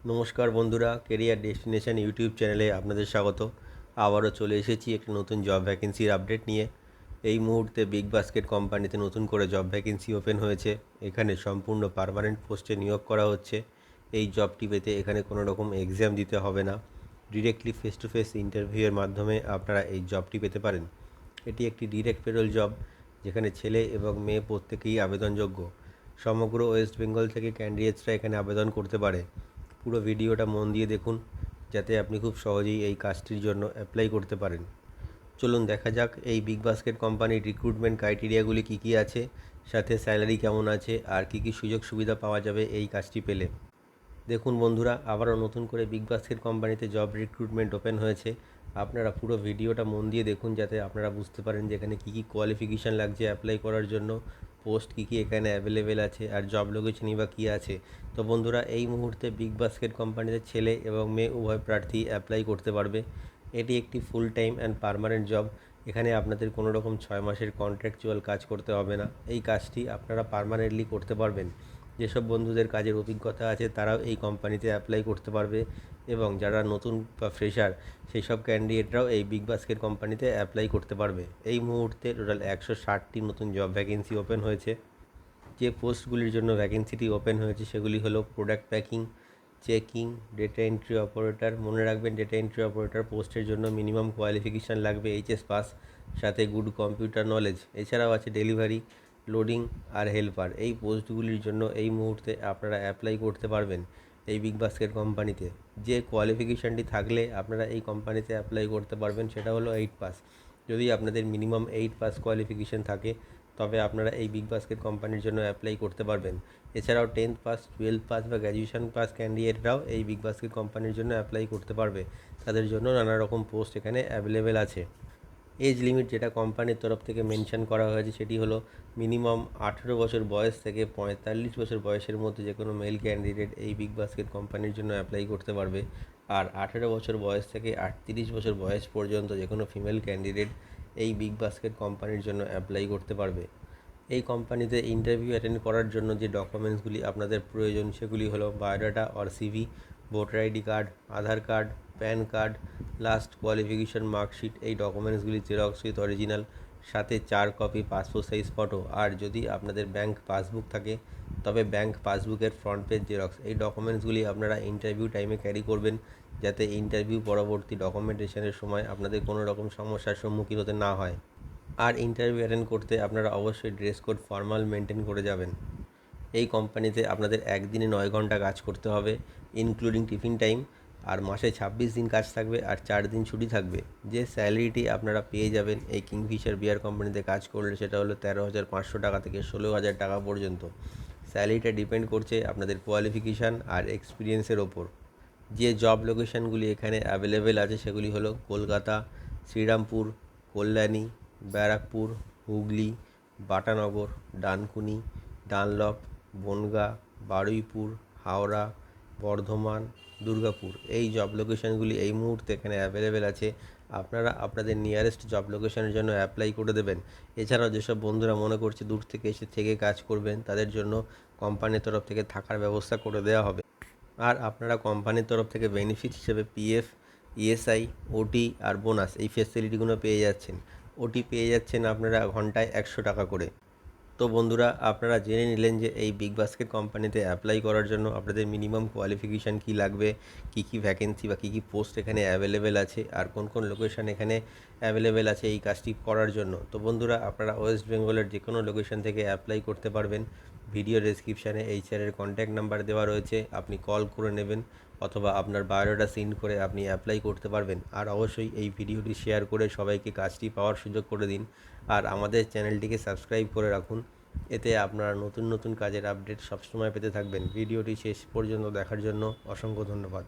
নমস্কার বন্ধুরা, career destination YouTube চ্যানেলে আপনাদের স্বাগত। আবারও চলে এসেছি একটি নতুন জব ভ্যাকেন্সির আপডেট নিয়ে। এই মুহূর্তে বিগ বাস্কেট কোম্পানিতে নতুন করে জব ভ্যাকেন্সি ওপেন হয়েছে। এখানে সম্পূর্ণ পার্মানেন্ট পোস্টে নিয়োগ করা হচ্ছে। এই জবটি পেতে এখানে কোনো রকম এক্সাম দিতে হবে না, ডিরেক্টলি ফেস টু ফেস ইন্টারভিউয়ের মাধ্যমে আপনারা এই জবটি পেতে পারেন। এটি একটি ডিরেক্ট পেরোল জব, যেখানে ছেলে এবং মেয়ে প্রত্যেকেই আবেদনযোগ্য। সমগ্র ওয়েস্ট বেঙ্গল থেকে ক্যান্ডিডেটসরা এখানে আবেদন করতে পারে। পুরো ভিডিওটা মন দিয়ে দেখুন, যাতে আপনি খুব সহজেই এই কাজটির জন্য অ্যাপ্লাই করতে পারেন। চলুন দেখা যাক এই বিগ বাস্কেট কোম্পানির রিক্রুটমেন্ট ক্রাইটেরিয়াগুলি কী কী আছে, সাথে স্যালারি কেমন আছে, আর কী কী সুযোগ সুবিধা পাওয়া যাবে এই কাজটি পেলে। দেখুন বন্ধুরা, আবারও নতুন করে বিগ বাস্কেট কোম্পানিতে জব রিক্রুটমেন্ট ওপেন হয়েছে। আপনারা পুরো ভিডিওটা মন দিয়ে দেখুন, যাতে আপনারা বুঝতে পারেন যে এখানে কী কী কোয়ালিফিকেশান লাগছে অ্যাপ্লাই করার জন্য, পোস্ট কী কী এখানে অ্যাভেলেবেল আছে, আর জব লোকেশনই বা কী আছে। তো বন্ধুরা, এই মুহূর্তে বিগ বাস্কেট কোম্পানিতে ছেলে এবং মেয়ে উভয় প্রার্থী অ্যাপ্লাই করতে পারবে। এটি একটি full time and permanent job. এখানে আপনাদের কোনো রকম 6 মাসের কন্ট্রাকচুয়াল কাজ করতে হবে না। এই কাজটি আপনারা পার্মানেন্টলি করতে পারবেন। যেসব বন্ধুদের কাজের অভিজ্ঞতা আছে তারাও এই কোম্পানিতে অ্যাপ্লাই করতে পারবে, এবং যারা নতুন বা ফ্রেশার সেই সব ক্যান্ডিডেটরাও এই বিগ বাস্কেট কোম্পানিতে অ্যাপ্লাই করতে পারবে। এই মুহূর্তে টোটাল 160টি নতুন জব ভ্যাকেন্সি ওপেন হয়েছে। যে পোস্টগুলির জন্য ভ্যাকেন্সিটি ওপেন হয়েছে সেগুলি হলো product packing, checking, data entry operator. মনে রাখবেন, ডেটা এন্ট্রি অপারেটর পোস্টের জন্য মিনিমাম কোয়ালিফিকেশান লাগবে এইচএস পাস, সাথে গুড কম্পিউটার নলেজ। এছাড়াও আছে ডেলিভারি, লোডিং আর হেল্পার। এই পোস্টগুলির জন্য এই মুহূর্তে আপনারা অ্যাপ্লাই করতে পারবেন এই বিগ বাস্কেট কোম্পানিতে। যে কোয়ালিফিকেশানটি থাকলে আপনারা এই কোম্পানিতে অ্যাপ্লাই করতে পারবেন সেটা হলো 8 পাস। যদি আপনাদের মিনিমাম 8 পাস কোয়ালিফিকেশান থাকে, তবে আপনারা এই বিগ বাস্কেট কোম্পানির জন্য অ্যাপ্লাই করতে পারবেন। এছাড়াও 10th পাস, 12th পাস বা গ্র্যাজুয়েশন পাস ক্যান্ডিডেটরাও এই বিগ বাস্কেট কোম্পানির জন্য অ্যাপ্লাই করতে পারবে। তাদের জন্য নানা রকম পোস্ট এখানে অ্যাভেলেবেল আছে। এজ লিমিট যেটা কোম্পানির তরফ থেকে মেনশন করা হয়েছে সেটি হলো মিনিমাম 18 বছর বয়স থেকে 45 বছর বয়সের মধ্যে যে কোনো মেল ক্যান্ডিডেট এই বিগ বাস্কেট কোম্পানির জন্য অ্যাপ্লাই করতে পারবে। আর 18 বছর বয়স থেকে 38 বছর বয়স পর্যন্ত যে কোনো ফিমেল ক্যান্ডিডেট এই বিগ বাস্কেট কোম্পানির জন্য অ্যাপ্লাই করতে পারবে। এই কোম্পানিতে ইন্টারভিউ অ্যাটেন্ড করার জন্য যে ডকুমেন্টসগুলি আপনাদের প্রয়োজন সেগুলি হলো biodata or CV, voter ID card, Aadhaar card, pan card, last qualification marksheet. এই ডকুমেন্টসগুলি জেরক্স উইথ অরিজিনাল, সাথে 4 কপি পাসপোর্ট সাইজ ফটো। আর যদি আপনাদের ব্যাংক পাসবুক থাকে, তবে ব্যাংক পাসবুকের ফ্রন্ট পেজ জেরক্স। এই ডকুমেন্টসগুলি আপনারা ইন্টারভিউ টাইমে ক্যারি করবেন, যাতে ইন্টারভিউ পরবর্তী ডকুমেন্টেশনের সময় আপনাদের কোনো রকম সমস্যার সম্মুখীন হতে না হয়। আর ইন্টারভিউ অ্যাটেন্ড করতে আপনারা অবশ্যই ড্রেস কোড ফর্মাল মেনটেন করে যাবেন। এই কোম্পানিতে আপনাদের একদিনে 9 ঘন্টা কাজ করতে হবে, ইনক্লুডিং টিফিন টাইম। আর মাসে 26 দিন কাজ থাকবে আর 4 দিন ছুটি থাকবে। যে স্যালারিটি আপনারা পেয়ে যাবেন এই কিংফিশার বিয়ার কোম্পানিতে কাজ করলে, সেটা হলো 13,500 টাকা থেকে 16,000 টাকা পর্যন্ত। স্যালারিটা ডিপেন্ড করছে আপনাদের কোয়ালিফিকেশান আর এক্সপিরিয়েন্সের ওপর। যে জব লোকেশানগুলি এখানে অ্যাভেলেবেল আছে সেগুলি হলো কলকাতা, শ্রীরামপুর, কল্যাণী, ব্যারাকপুর, হুগলি, বাটানগর, ডানকুনি, ডানলপ, বনগাঁ, বারুইপুর, হাওড়া, বর্ধমান, দুর্গাপুর। এই জব লোকেশানগুলি এই মুহূর্তে এখানে অ্যাভেলেবেল আছে। আপনারা আপনাদের নিয়ারেস্ট জব লোকেশানের জন্য অ্যাপ্লাই করে দেবেন। এছাড়াও যেসব বন্ধুরা মনে করছে দূর থেকে এসে থেকে কাজ করবেন, তাদের জন্য কোম্পানির তরফ থেকে থাকার ব্যবস্থা করে দেওয়া হবে। আর আপনারা কোম্পানির তরফ থেকে বেনিফিট হিসেবে পিএফ, ইএসআই, ওটি আর বোনাস এই ফেসিলিটিগুলো পেয়ে যাচ্ছেন। ওটি পেয়ে যাচ্ছেন আপনারা ঘন্টায় 100 টাকা করে। তো বন্ধুরা, আপনারা জেনে নিলেন যে এই বিগ বাস্কেট কোম্পানিতে অ্যাপ্লাই করার জন্য আপনাদের মিনিমাম কোয়ালিফিকেশান কী লাগবে, কী কী ভ্যাকেন্সি বা কী কী পোস্ট এখানে অ্যাভেলেবেল আছে, আর কোন কোন লোকেশান এখানে অ্যাভেলেবেল আছে এই কাজটি করার জন্য। তো বন্ধুরা, আপনারা ওয়েস্ট বেঙ্গলের যে কোনো লোকেশান থেকে অ্যাপ্লাই করতে পারবেন। ভিডিও ডেসক্রিপশানে এই স্যারের কন্ট্যাক্ট নাম্বার দেওয়া রয়েছে, আপনি কল করে নেবেন, অথবা আপনার বায়োডাটা সেন্ড করে আপনি অ্যাপ্লাই করতে পারবেন। আর অবশ্যই এই ভিডিওটি শেয়ার করে সবাইকে কাজটি পাওয়ার সুযোগ করে দিন। আর আমাদের চ্যানেলটিকে সাবস্ক্রাইব করে রাখুন, এতে আপনারা নতুন নতুন কাজের আপডেট সবসময় পেতে থাকবেন। ভিডিওটি শেষ পর্যন্ত দেখার জন্য অসংখ্য ধন্যবাদ।